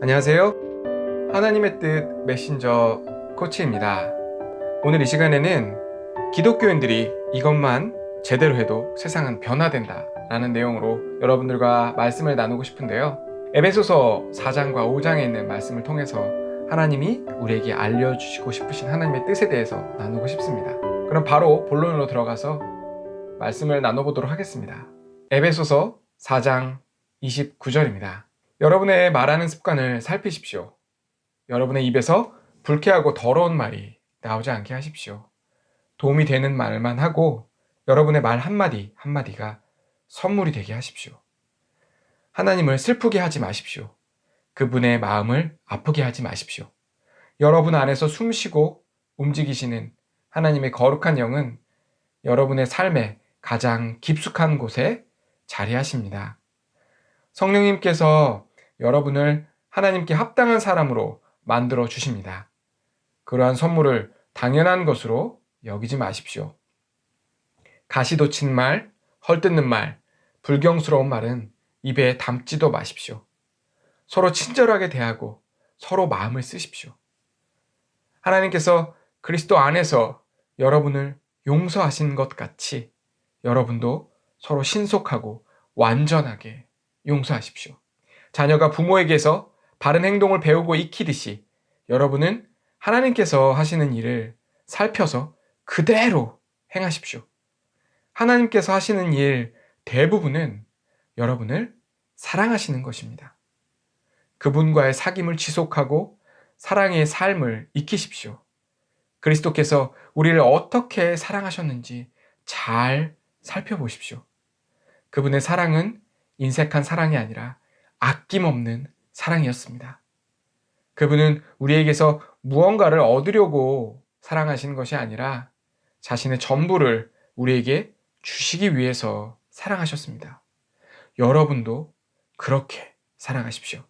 안녕하세요. 하나님의 뜻 메신저 코치입니다. 오늘 이 시간에는 기독교인들이 이것만 제대로 해도 세상은 변화된다 라는 내용으로 여러분들과 말씀을 나누고 싶은데요. 에베소서 4장과 5장에 있는 말씀을 통해서 하나님이 우리에게 알려주시고 싶으신 하나님의 뜻에 대해서 나누고 싶습니다. 그럼 바로 본론으로 들어가서 말씀을 나눠보도록 하겠습니다. 에베소서 4장 29절입니다. 여러분의 말하는 습관을 살피십시오. 여러분의 입에서 불쾌하고 더러운 말이 나오지 않게 하십시오. 도움이 되는 말만 하고 여러분의 말 한마디 한마디가 선물이 되게 하십시오. 하나님을 슬프게 하지 마십시오. 그분의 마음을 아프게 하지 마십시오. 여러분 안에서 숨쉬고 움직이시는 하나님의 거룩한 영은 여러분의 삶의 가장 깊숙한 곳에 자리하십니다. 성령님께서 여러분을 하나님께 합당한 사람으로 만들어 주십니다. 그러한 선물을 당연한 것으로 여기지 마십시오. 가시돋친 말, 헐뜯는 말, 불경스러운 말은 입에 담지도 마십시오. 서로 친절하게 대하고 서로 마음을 쓰십시오. 하나님께서 그리스도 안에서 여러분을 용서하신 것 같이 여러분도 서로 신속하고 완전하게 용서하십시오. 자녀가 부모에게서 바른 행동을 배우고 익히듯이 여러분은 하나님께서 하시는 일을 살펴서 그대로 행하십시오. 하나님께서 하시는 일 대부분은 여러분을 사랑하시는 것입니다. 그분과의 사귐을 지속하고 사랑의 삶을 익히십시오. 그리스도께서 우리를 어떻게 사랑하셨는지 잘 살펴보십시오. 그분의 사랑은 인색한 사랑이 아니라 아낌없는 사랑이었습니다. 그분은 우리에게서 무언가를 얻으려고 사랑하시는 것이 아니라 자신의 전부를 우리에게 주시기 위해서 사랑하셨습니다. 여러분도 그렇게 사랑하십시오.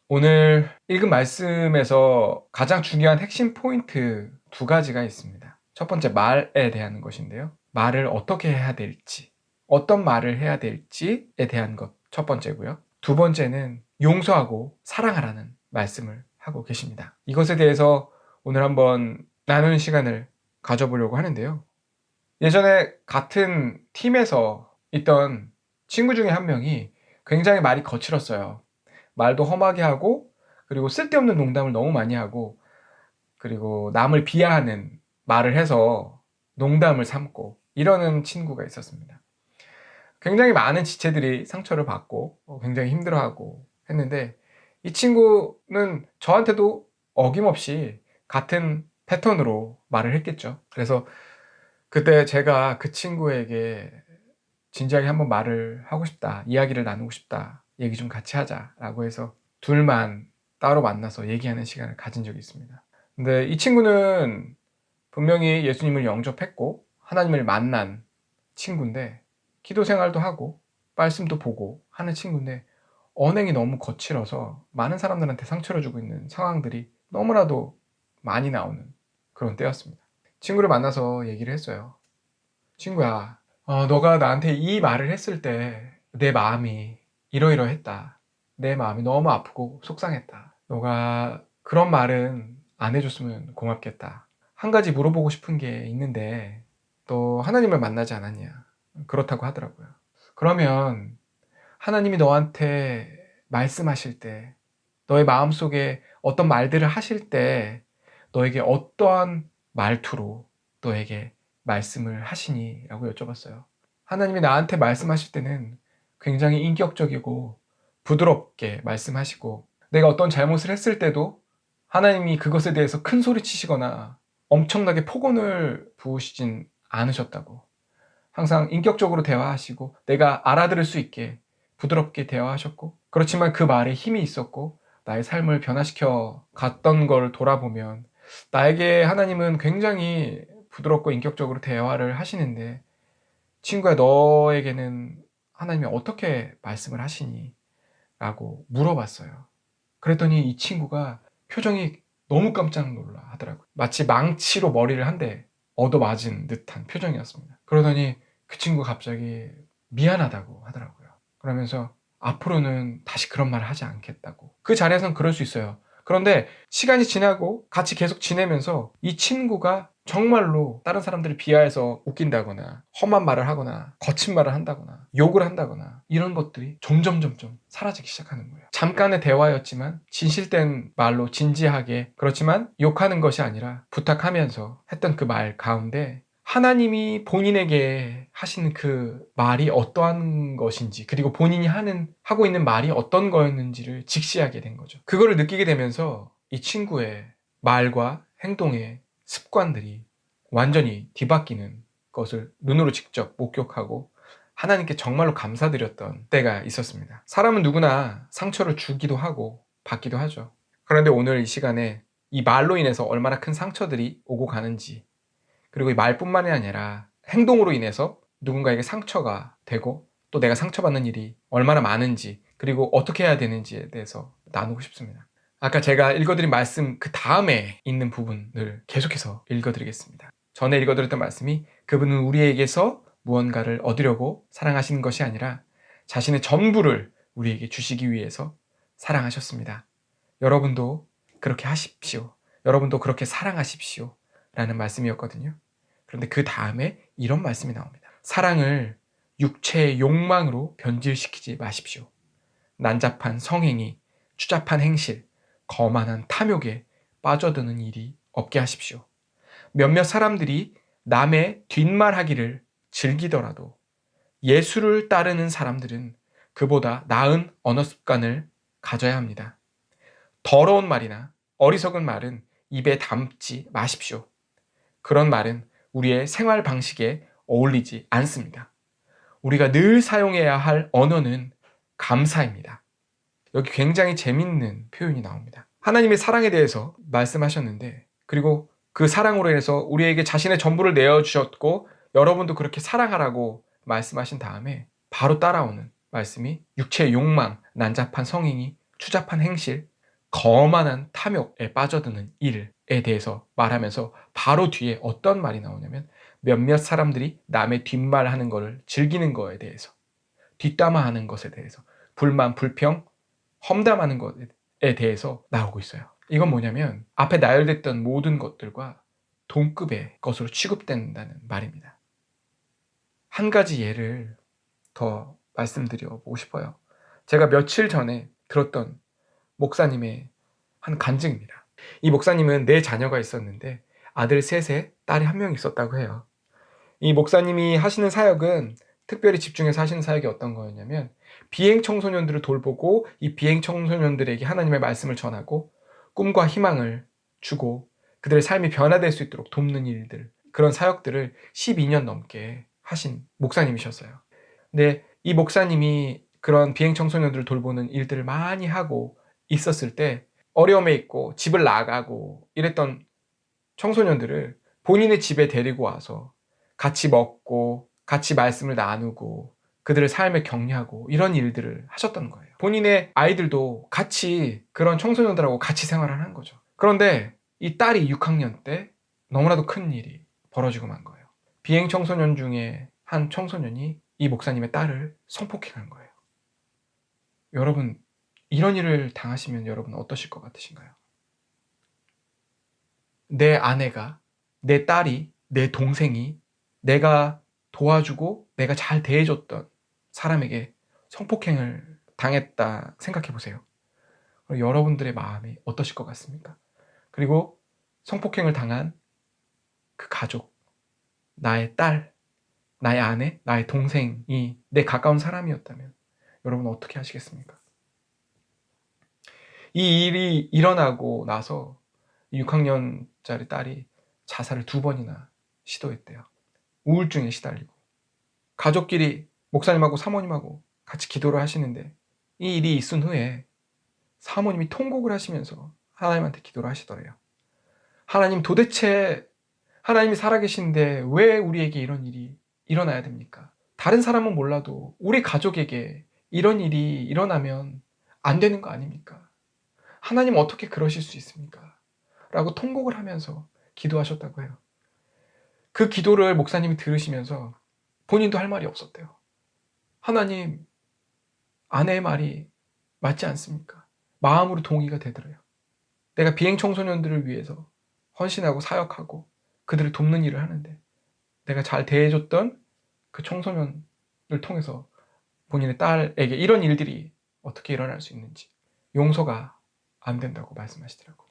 오늘 읽은 말씀에서 가장 중요한 핵심 포인트 두 가지가 있습니다. 첫 번째, 말에 대한 것인데요. 말을 어떻게 해야 될지, 어떤 말을 해야 될지에 대한 것 첫 번째고요. 두 번째는 용서하고 사랑하라는 말씀을 하고 계십니다. 이것에 대해서 오늘 한번 나누는 시간을 가져보려고 하는데요. 예전에 같은 팀에서 있던 친구 중에 한 명이 굉장히 말이 거칠었어요. 말도 험하게 하고, 그리고 쓸데없는 농담을 너무 많이 하고, 그리고 남을 비하하는 말을 해서 농담을 삼고 이러는 친구가 있었습니다. 굉장히 많은 지체들이 상처를 받고 굉장히 힘들어하고 했는데, 이 친구는 저한테도 어김없이 같은 패턴으로 말을 했겠죠. 그래서 그때 제가 그 친구에게 진지하게 한번 말을 하고 싶다, 이야기를 나누고 싶다, 얘기 좀 같이 하자라고 해서 둘만 따로 만나서 얘기하는 시간을 가진 적이 있습니다. 근데 이 친구는 분명히 예수님을 영접했고 하나님을 만난 친구인데, 기도 생활도 하고 말씀도 보고 하는 친구인데 언행이 너무 거칠어서 많은 사람들한테 상처를 주고 있는 상황들이 너무나도 많이 나오는 그런 때였습니다. 친구를 만나서 얘기를 했어요. 친구야, 너가 나한테 이 말을 했을 때 내 마음이 이러이러했다. 내 마음이 너무 아프고 속상했다. 너가 그런 말은 안 해줬으면 고맙겠다. 한 가지 물어보고 싶은 게 있는데 너 하나님을 만나지 않았냐? 그렇다고 하더라고요. 그러면 하나님이 너한테 말씀하실 때, 너의 마음속에 어떤 말들을 하실 때 너에게 어떠한 말투로 너에게 말씀을 하시니? 라고 여쭤봤어요. 하나님이 나한테 말씀하실 때는 굉장히 인격적이고 부드럽게 말씀하시고, 내가 어떤 잘못을 했을 때도 하나님이 그것에 대해서 큰 소리 치시거나 엄청나게 폭언을 부으시진 않으셨다고. 항상 인격적으로 대화하시고 내가 알아들을 수 있게 부드럽게 대화하셨고, 그렇지만 그 말에 힘이 있었고 나의 삶을 변화시켜 갔던 걸 돌아보면 나에게 하나님은 굉장히 부드럽고 인격적으로 대화를 하시는데, 친구야, 너에게는 하나님이 어떻게 말씀을 하시니? 라고 물어봤어요. 그랬더니 이 친구가 표정이 너무 깜짝 놀라 하더라고요. 마치 망치로 머리를 한 대 얻어맞은 듯한 표정이었습니다. 그러더니 그 친구가 갑자기 미안하다고 하더라고요. 그러면서 앞으로는 다시 그런 말을 하지 않겠다고. 그 자리에서는 그럴 수 있어요. 그런데 시간이 지나고 같이 계속 지내면서 이 친구가 정말로 다른 사람들을 비하해서 웃긴다거나 험한 말을 하거나 거친 말을 한다거나 욕을 한다거나 이런 것들이 점점 사라지기 시작하는 거예요. 잠깐의 대화였지만 진실된 말로 진지하게, 그렇지만 욕하는 것이 아니라 부탁하면서 했던 그 말 가운데 하나님이 본인에게 하신 그 말이 어떠한 것인지, 그리고 본인이 하고 있는 말이 어떤 거였는지를 직시하게 된 거죠. 그거를 느끼게 되면서 이 친구의 말과 행동의 습관들이 완전히 뒤바뀌는 것을 눈으로 직접 목격하고 하나님께 정말로 감사드렸던 때가 있었습니다. 사람은 누구나 상처를 주기도 하고 받기도 하죠. 그런데 오늘 이 시간에 이 말로 인해서 얼마나 큰 상처들이 오고 가는지, 그리고 이 말뿐만이 아니라 행동으로 인해서 누군가에게 상처가 되고 또 내가 상처받는 일이 얼마나 많은지, 그리고 어떻게 해야 되는지에 대해서 나누고 싶습니다. 아까 제가 읽어드린 말씀 그 다음에 있는 부분을 계속해서 읽어드리겠습니다. 전에 읽어드렸던 말씀이 그분은 우리에게서 무언가를 얻으려고 사랑하시는 것이 아니라 자신의 전부를 우리에게 주시기 위해서 사랑하셨습니다. 여러분도 그렇게 하십시오. 여러분도 그렇게 사랑하십시오. 라는 말씀이었거든요. 그런데 그 다음에 이런 말씀이 나옵니다. 사랑을 육체의 욕망으로 변질시키지 마십시오. 난잡한 성행위, 추잡한 행실, 거만한 탐욕에 빠져드는 일이 없게 하십시오. 몇몇 사람들이 남의 뒷말하기를 즐기더라도 예수를 따르는 사람들은 그보다 나은 언어 습관을 가져야 합니다. 더러운 말이나 어리석은 말은 입에 담지 마십시오. 그런 말은 우리의 생활 방식에 어울리지 않습니다. 우리가 늘 사용해야 할 언어는 감사입니다. 여기 굉장히 재밌는 표현이 나옵니다. 하나님의 사랑에 대해서 말씀하셨는데, 그리고 그 사랑으로 인해서 우리에게 자신의 전부를 내어주셨고 여러분도 그렇게 사랑하라고 말씀하신 다음에 바로 따라오는 말씀이 육체의 욕망, 난잡한 성행위, 추잡한 행실, 거만한 탐욕에 빠져드는 일에 대해서 말하면서 바로 뒤에 어떤 말이 나오냐면 몇몇 사람들이 남의 뒷말하는 것을 즐기는 것에 대해서, 뒷담화하는 것에 대해서, 불만, 불평, 험담하는 것에 대해서 나오고 있어요. 이건 뭐냐면 앞에 나열됐던 모든 것들과 동급의 것으로 취급된다는 말입니다. 한 가지 예를 더 말씀드려보고 싶어요. 제가 며칠 전에 들었던 목사님의 한 간증입니다. 이 목사님은 4자녀가 있었는데 아들 3에 딸이 1명 있었다고 해요. 이 목사님이 하시는 사역은 특별히 집중해서 하시는 사역이 어떤 거였냐면 비행 청소년들을 돌보고 이 비행 청소년들에게 하나님의 말씀을 전하고 꿈과 희망을 주고 그들의 삶이 변화될 수 있도록 돕는 일들, 그런 사역들을 12년 넘게 하신 목사님이셨어요. 근데 이 목사님이 그런 비행 청소년들을 돌보는 일들을 많이 하고 있었을 때 어려움에 있고 집을 나가고 이랬던 청소년들을 본인의 집에 데리고 와서 같이 먹고 같이 말씀을 나누고 그들의 삶을 격려하고 이런 일들을 하셨던 거예요. 본인의 아이들도 같이 그런 청소년들하고 같이 생활을 한 거죠. 그런데 이 딸이 6학년 때 너무나도 큰 일이 벌어지고 만 거예요. 비행 청소년 중에 한 청소년이 이 목사님의 딸을 성폭행한 거예요. 여러분, 이런 일을 당하시면 여러분 어떠실 것 같으신가요? 내 아내가, 내 딸이, 내 동생이 내가 도와주고 내가 잘 대해줬던 사람에게 성폭행을 당했다 생각해 보세요. 여러분들의 마음이 어떠실 것 같습니까? 그리고 성폭행을 당한 그 가족, 나의 딸, 나의 아내, 나의 동생이 내 가까운 사람이었다면 여러분 어떻게 하시겠습니까? 이 일이 일어나고 나서 6학년짜리 딸이 자살을 2번이나 시도했대요. 우울증에 시달리고. 가족끼리 목사님하고 사모님하고 같이 기도를 하시는데 이 일이 있은 후에 사모님이 통곡을 하시면서 하나님한테 기도를 하시더래요. 하나님, 도대체 하나님이 살아계신데 왜 우리에게 이런 일이 일어나야 됩니까? 다른 사람은 몰라도 우리 가족에게 이런 일이 일어나면 안 되는 거 아닙니까? 하나님 어떻게 그러실 수 있습니까? 라고 통곡을 하면서 기도하셨다고 해요. 그 기도를 목사님이 들으시면서 본인도 할 말이 없었대요. 하나님, 아내의 말이 맞지 않습니까? 마음으로 동의가 되더래요. 내가 비행 청소년들을 위해서 헌신하고 사역하고 그들을 돕는 일을 하는데 내가 잘 대해줬던 그 청소년을 통해서 본인의 딸에게 이런 일들이 어떻게 일어날 수 있는지 용서가 안 된다고 말씀하시더라고요.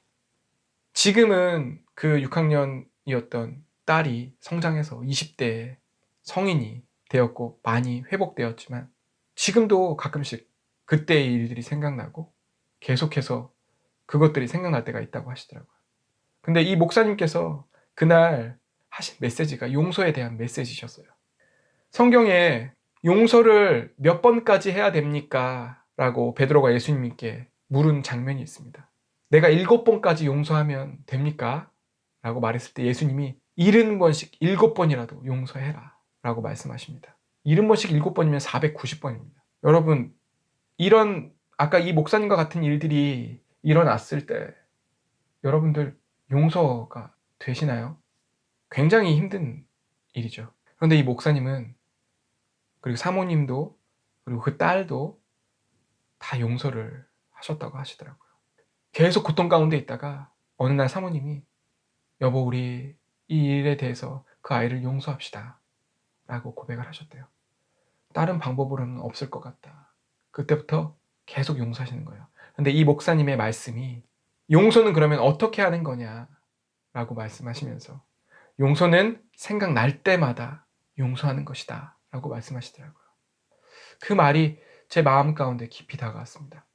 지금은 그 6학년이었던 딸이 성장해서 20대에 성인이 되었고 많이 회복되었지만 지금도 가끔씩 그때의 일들이 생각나고 계속해서 그것들이 생각날 때가 있다고 하시더라고요. 근데 이 목사님께서 그날 하신 메시지가 용서에 대한 메시지셨어요. 성경에 용서를 몇 번까지 해야 됩니까? 라고 베드로가 예수님께 물은 장면이 있습니다. 내가 7번까지 용서하면 됩니까? 라고 말했을 때 예수님이 70번씩 7번이라도 용서해라 라고 말씀하십니다. 70번씩 7번이면 490번입니다. 여러분, 이런 아까 이 목사님과 같은 일들이 일어났을 때 여러분들 용서가 되시나요? 굉장히 힘든 일이죠. 그런데 이 목사님은 그리고 사모님도 그리고 그 딸도 다 용서를 하셨다고 하시더라고요. 계속 고통 가운데 있다가 어느 날 사모님이 여보 우리 이 일에 대해서 그 아이를 용서합시다 라고 고백을 하셨대요. 다른 방법으로는 없을 것 같다. 그때부터 계속 용서하시는 거예요. 근데 이 목사님의 말씀이 용서는 그러면 어떻게 하는 거냐 라고 말씀하시면서 용서는 생각날 때마다 용서하는 것이다 라고 말씀하시더라고요. 그 말이 제 마음 가운데 깊이 다가왔습니다.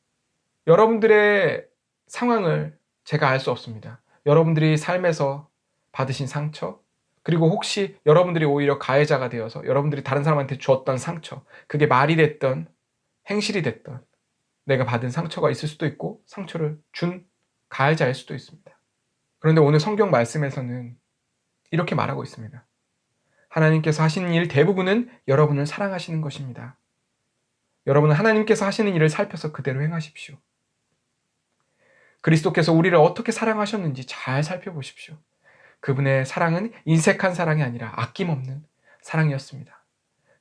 여러분들의 상황을 제가 알 수 없습니다. 여러분들이 삶에서 받으신 상처, 그리고 혹시 여러분들이 오히려 가해자가 되어서 여러분들이 다른 사람한테 주었던 상처, 그게 말이 됐던 행실이 됐던 내가 받은 상처가 있을 수도 있고 상처를 준 가해자일 수도 있습니다. 그런데 오늘 성경 말씀에서는 이렇게 말하고 있습니다. 하나님께서 하시는 일 대부분은 여러분을 사랑하시는 것입니다. 여러분은 하나님께서 하시는 일을 살펴서 그대로 행하십시오. 그리스도께서 우리를 어떻게 사랑하셨는지 잘 살펴보십시오. 그분의 사랑은 인색한 사랑이 아니라 아낌없는 사랑이었습니다.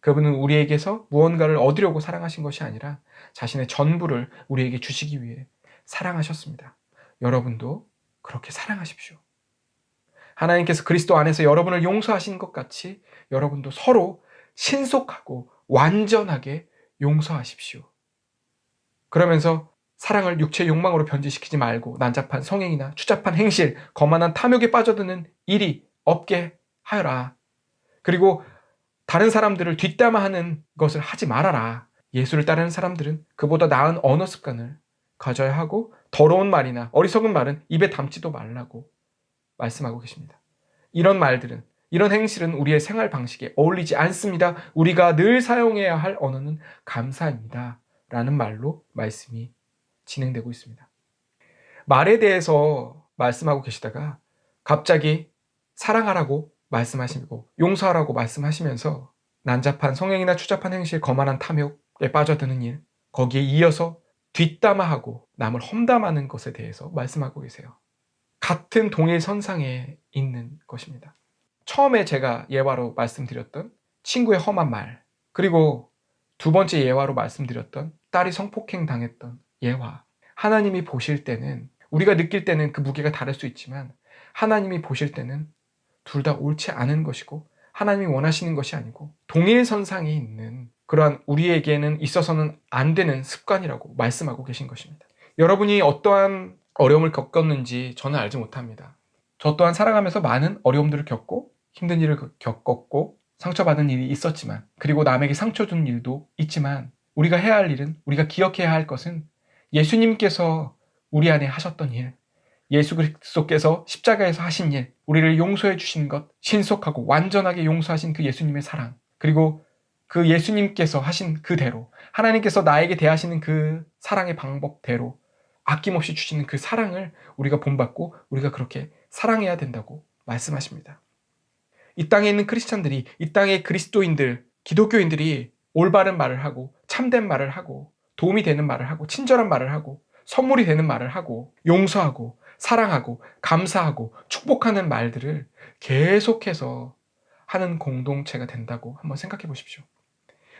그분은 우리에게서 무언가를 얻으려고 사랑하신 것이 아니라 자신의 전부를 우리에게 주시기 위해 사랑하셨습니다. 여러분도 그렇게 사랑하십시오. 하나님께서 그리스도 안에서 여러분을 용서하신 것 같이 여러분도 서로 신속하고 완전하게 용서하십시오. 그러면서 사랑을 육체의 욕망으로 변질시키지 말고 난잡한 성행이나 추잡한 행실, 거만한 탐욕에 빠져드는 일이 없게 하여라. 그리고 다른 사람들을 뒷담화하는 것을 하지 말아라. 예수를 따르는 사람들은 그보다 나은 언어 습관을 가져야 하고 더러운 말이나 어리석은 말은 입에 담지도 말라고 말씀하고 계십니다. 이런 말들은 이런 행실은 우리의 생활 방식에 어울리지 않습니다. 우리가 늘 사용해야 할 언어는 감사입니다. 라는 말로 말씀이 진행되고 있습니다. 말에 대해서 말씀하고 계시다가 갑자기 사랑하라고 말씀하시고 용서하라고 말씀하시면서 난잡한 성행이나 추잡한 행실, 거만한 탐욕에 빠져드는 일, 거기에 이어서 뒷담화하고 남을 험담하는 것에 대해서 말씀하고 계세요. 같은 동일선상에 있는 것입니다. 처음에 제가 예화로 말씀드렸던 친구의 험한 말, 그리고 두 번째 예화로 말씀드렸던 딸이 성폭행 당했던 예화. 하나님이 보실 때는, 우리가 느낄 때는 그 무게가 다를 수 있지만 하나님이 보실 때는 둘 다 옳지 않은 것이고 하나님이 원하시는 것이 아니고 동일선상에 있는 그러한 우리에게는 있어서는 안 되는 습관이라고 말씀하고 계신 것입니다. 여러분이 어떠한 어려움을 겪었는지 저는 알지 못합니다. 저 또한 살아가면서 많은 어려움들을 겪고 힘든 일을 겪었고 상처받은 일이 있었지만, 그리고 남에게 상처 준 일도 있지만, 우리가 해야 할 일은, 우리가 기억해야 할 것은 예수님께서 우리 안에 하셨던 일, 예수 그리스도께서 십자가에서 하신 일, 우리를 용서해 주신 것, 신속하고 완전하게 용서하신 그 예수님의 사랑, 그리고 그 예수님께서 하신 그대로 하나님께서 나에게 대하시는 그 사랑의 방법대로 아낌없이 주시는 그 사랑을 우리가 본받고 우리가 그렇게 사랑해야 된다고 말씀하십니다. 이 땅에 있는 크리스찬들이, 이 땅의 그리스도인들, 기독교인들이 올바른 말을 하고 참된 말을 하고 도움이 되는 말을 하고 친절한 말을 하고 선물이 되는 말을 하고 용서하고 사랑하고 감사하고 축복하는 말들을 계속해서 하는 공동체가 된다고 한번 생각해 보십시오.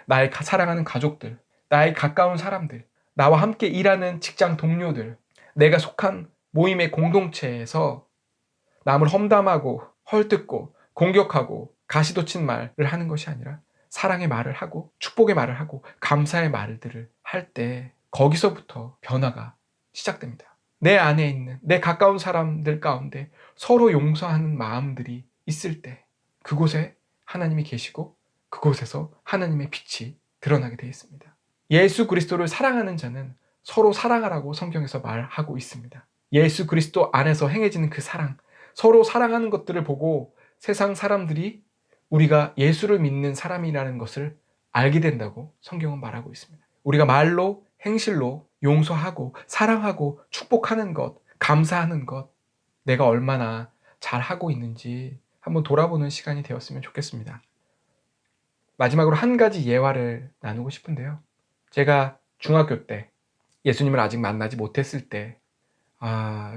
나의 사랑하는 가족들, 나의 가까운 사람들, 나와 함께 일하는 직장 동료들, 내가 속한 모임의 공동체에서 남을 험담하고 헐뜯고 공격하고 가시돋친 말을 하는 것이 아니라 사랑의 말을 하고 축복의 말을 하고 감사의 말들을 할 때 거기서부터 변화가 시작됩니다. 내 안에 있는 내 가까운 사람들 가운데 서로 용서하는 마음들이 있을 때 그곳에 하나님이 계시고 그곳에서 하나님의 빛이 드러나게 되어 있습니다. 예수 그리스도를 사랑하는 자는 서로 사랑하라고 성경에서 말하고 있습니다. 예수 그리스도 안에서 행해지는 그 사랑, 서로 사랑하는 것들을 보고 세상 사람들이 우리가 예수를 믿는 사람이라는 것을 알게 된다고 성경은 말하고 있습니다. 우리가 말로 행실로 용서하고 사랑하고 축복하는 것, 감사하는 것, 내가 얼마나 잘하고 있는지 한번 돌아보는 시간이 되었으면 좋겠습니다. 마지막으로 한 가지 예화를 나누고 싶은데요. 제가 중학교 때 예수님을 아직 만나지 못했을 때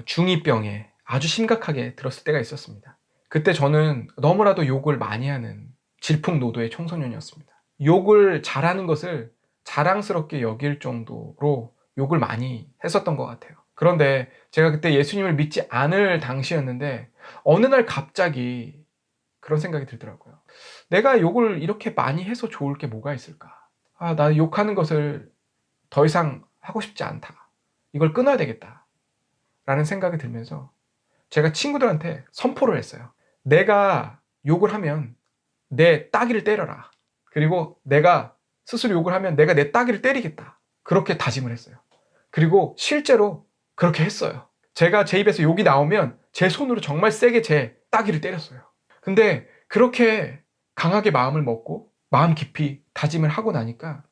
중2병에 아주 심각하게 들었을 때가 있었습니다. 그때 저는 너무나도 욕을 많이 하는 질풍노도의 청소년이었습니다. 욕을 잘하는 것을 자랑스럽게 여길 정도로 욕을 많이 했었던 것 같아요. 그런데 제가 그때 예수님을 믿지 않을 당시였는데 어느 날 갑자기 그런 생각이 들더라고요. 내가 욕을 이렇게 많이 해서 좋을 게 뭐가 있을까? 나 욕하는 것을 더 이상 하고 싶지 않다. 이걸 끊어야 되겠다. 라는 생각이 들면서 제가 친구들한테 선포를 했어요. 내가 욕을 하면 내 따귀를 때려라. 그리고 내가 스스로 욕을 하면 내가 내 따귀를 때리겠다. 그렇게 다짐을 했어요. 그리고 실제로 그렇게 했어요. 제가 제 입에서 욕이 나오면 제 손으로 정말 세게 제 따귀를 때렸어요. 근데 그렇게 강하게 마음을 먹고 마음 깊이 다짐을 하고 나니까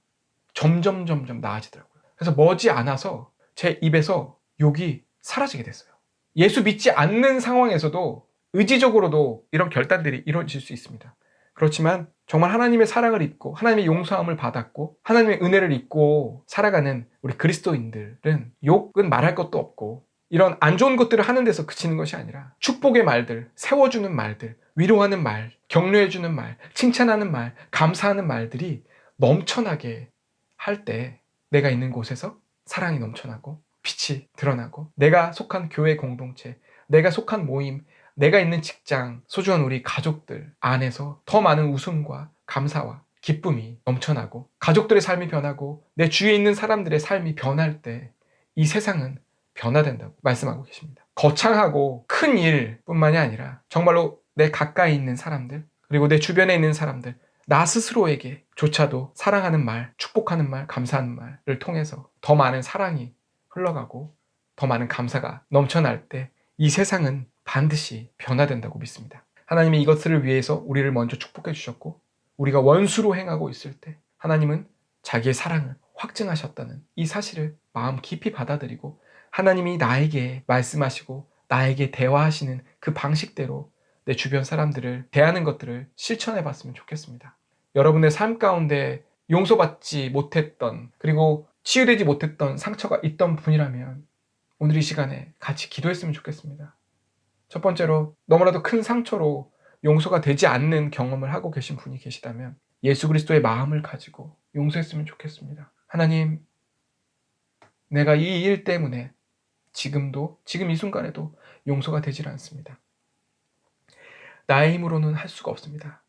점점 나아지더라고요. 그래서 머지않아서 제 입에서 욕이 사라지게 됐어요. 예수 믿지 않는 상황에서도 의지적으로도 이런 결단들이 이루어질 수 있습니다. 그렇지만 정말 하나님의 사랑을 입고 하나님의 용서함을 받았고 하나님의 은혜를 입고 살아가는 우리 그리스도인들은 욕은 말할 것도 없고 이런 안 좋은 것들을 하는 데서 그치는 것이 아니라 축복의 말들, 세워주는 말들, 위로하는 말, 격려해주는 말, 칭찬하는 말, 감사하는 말들이 넘쳐나게 할 때 내가 있는 곳에서 사랑이 넘쳐나고 빛이 드러나고 내가 속한 교회 공동체, 내가 속한 모임, 내가 있는 직장, 소중한 우리 가족들 안에서 더 많은 웃음과 감사와 기쁨이 넘쳐나고 가족들의 삶이 변하고 내 주위에 있는 사람들의 삶이 변할 때 이 세상은 변화된다고 말씀하고 계십니다. 거창하고 큰 일뿐만이 아니라 정말로 내 가까이 있는 사람들 그리고 내 주변에 있는 사람들 나 스스로에게 조차도 사랑하는 말, 축복하는 말, 감사하는 말을 통해서 더 많은 사랑이 흘러가고 더 많은 감사가 넘쳐날 때 이 세상은 반드시 변화된다고 믿습니다. 하나님이 이것을 위해서 우리를 먼저 축복해 주셨고 우리가 원수로 행하고 있을 때 하나님은 자기의 사랑을 확증하셨다는 이 사실을 마음 깊이 받아들이고 하나님이 나에게 말씀하시고 나에게 대화하시는 그 방식대로 내 주변 사람들을 대하는 것들을 실천해 봤으면 좋겠습니다. 여러분의 삶 가운데 용서받지 못했던 그리고 치유되지 못했던 상처가 있던 분이라면 오늘 이 시간에 같이 기도했으면 좋겠습니다. 첫 번째로 너무나도 큰 상처로 용서가 되지 않는 경험을 하고 계신 분이 계시다면 예수 그리스도의 마음을 가지고 용서했으면 좋겠습니다. 하나님, 내가 이 일 때문에 지금 이 순간에도 용서가 되질 않습니다. 나의 힘으로는 할 수가 없습니다.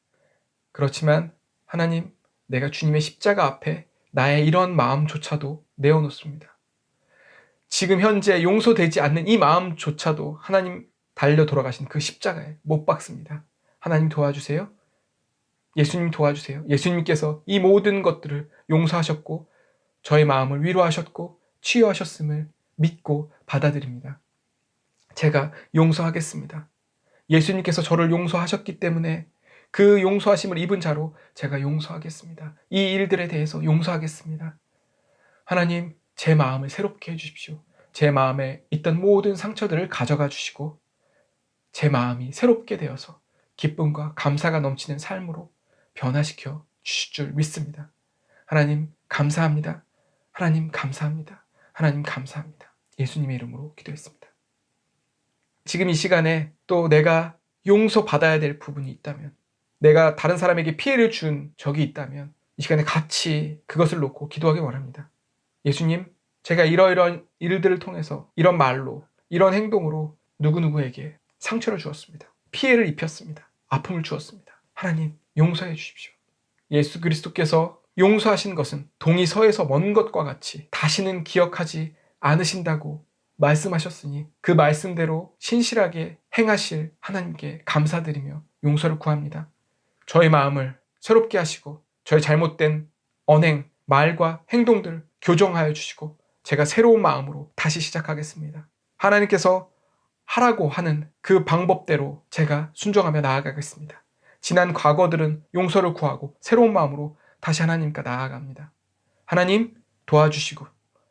그렇지만 하나님, 내가 주님의 십자가 앞에 나의 이런 마음조차도 내어놓습니다. 지금 현재 용서되지 않는 이 마음조차도 하나님 달려 돌아가신 그 십자가에 못 박습니다. 하나님 도와주세요. 예수님 도와주세요. 예수님께서 이 모든 것들을 용서하셨고 저의 마음을 위로하셨고 치유하셨음을 믿고 받아들입니다. 제가 용서하겠습니다. 예수님께서 저를 용서하셨기 때문에 그 용서하심을 입은 자로 제가 용서하겠습니다. 이 일들에 대해서 용서하겠습니다. 하나님, 제 마음을 새롭게 해주십시오. 제 마음에 있던 모든 상처들을 가져가 주시고 제 마음이 새롭게 되어서 기쁨과 감사가 넘치는 삶으로 변화시켜 주실 줄 믿습니다. 하나님 감사합니다. 하나님 감사합니다. 하나님 감사합니다. 예수님의 이름으로 기도했습니다. 지금 이 시간에 또 내가 용서받아야 될 부분이 있다면 내가 다른 사람에게 피해를 준 적이 있다면 이 시간에 같이 그것을 놓고 기도하기 원합니다. 예수님, 제가 이러이러한 일들을 통해서 이런 말로, 이런 행동으로 누구누구에게 상처를 주었습니다. 피해를 입혔습니다. 아픔을 주었습니다. 하나님, 용서해 주십시오. 예수 그리스도께서 용서하신 것은 동이 서에서 먼 것과 같이 다시는 기억하지 않으신다고 말씀하셨으니 그 말씀대로 신실하게 행하실 하나님께 감사드리며 용서를 구합니다. 저의 마음을 새롭게 하시고 저의 잘못된 언행, 말과 행동들을 교정하여 주시고 제가 새로운 마음으로 다시 시작하겠습니다. 하나님께서 하라고 하는 그 방법대로 제가 순종하며 나아가겠습니다. 지난 과거들은 용서를 구하고 새로운 마음으로 다시 하나님과 나아갑니다. 하나님 도와주시고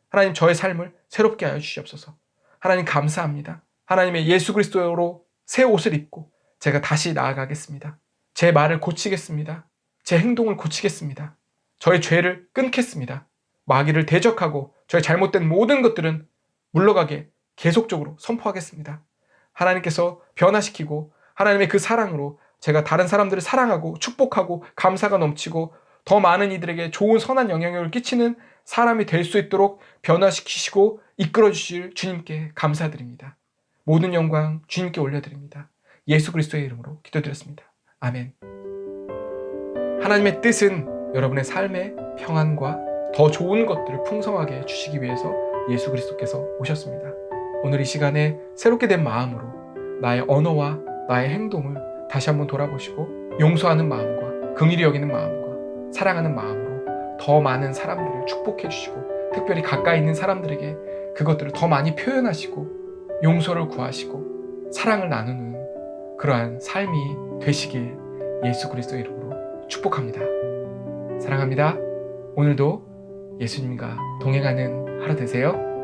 하나님 저의 삶을 새롭게 하여 주시옵소서. 하나님 감사합니다. 하나님의 예수 그리스도로 새 옷을 입고 제가 다시 나아가겠습니다. 제 말을 고치겠습니다. 제 행동을 고치겠습니다. 저의 죄를 끊겠습니다. 마귀를 대적하고 저의 잘못된 모든 것들은 물러가게 계속적으로 선포하겠습니다. 하나님께서 변화시키고 하나님의 그 사랑으로 제가 다른 사람들을 사랑하고 축복하고 감사가 넘치고 더 많은 이들에게 좋은 선한 영향력을 끼치는 사람이 될 수 있도록 변화시키시고 이끌어 주실 주님께 감사드립니다. 모든 영광 주님께 올려드립니다. 예수 그리스도의 이름으로 기도드렸습니다. 아멘. 하나님의 뜻은 여러분의 삶의 평안과 더 좋은 것들을 풍성하게 주시기 위해서 예수 그리스도께서 오셨습니다. 오늘 이 시간에 새롭게 된 마음으로 나의 언어와 나의 행동을 다시 한번 돌아보시고 용서하는 마음과 긍휼히 여기는 마음과 사랑하는 마음으로 더 많은 사람들을 축복해 주시고 특별히 가까이 있는 사람들에게 그것들을 더 많이 표현하시고 용서를 구하시고 사랑을 나누는 그러한 삶이 되시길 예수 그리스도의 이름으로 축복합니다. 사랑합니다. 오늘도 예수님과 동행하는 하루 되세요.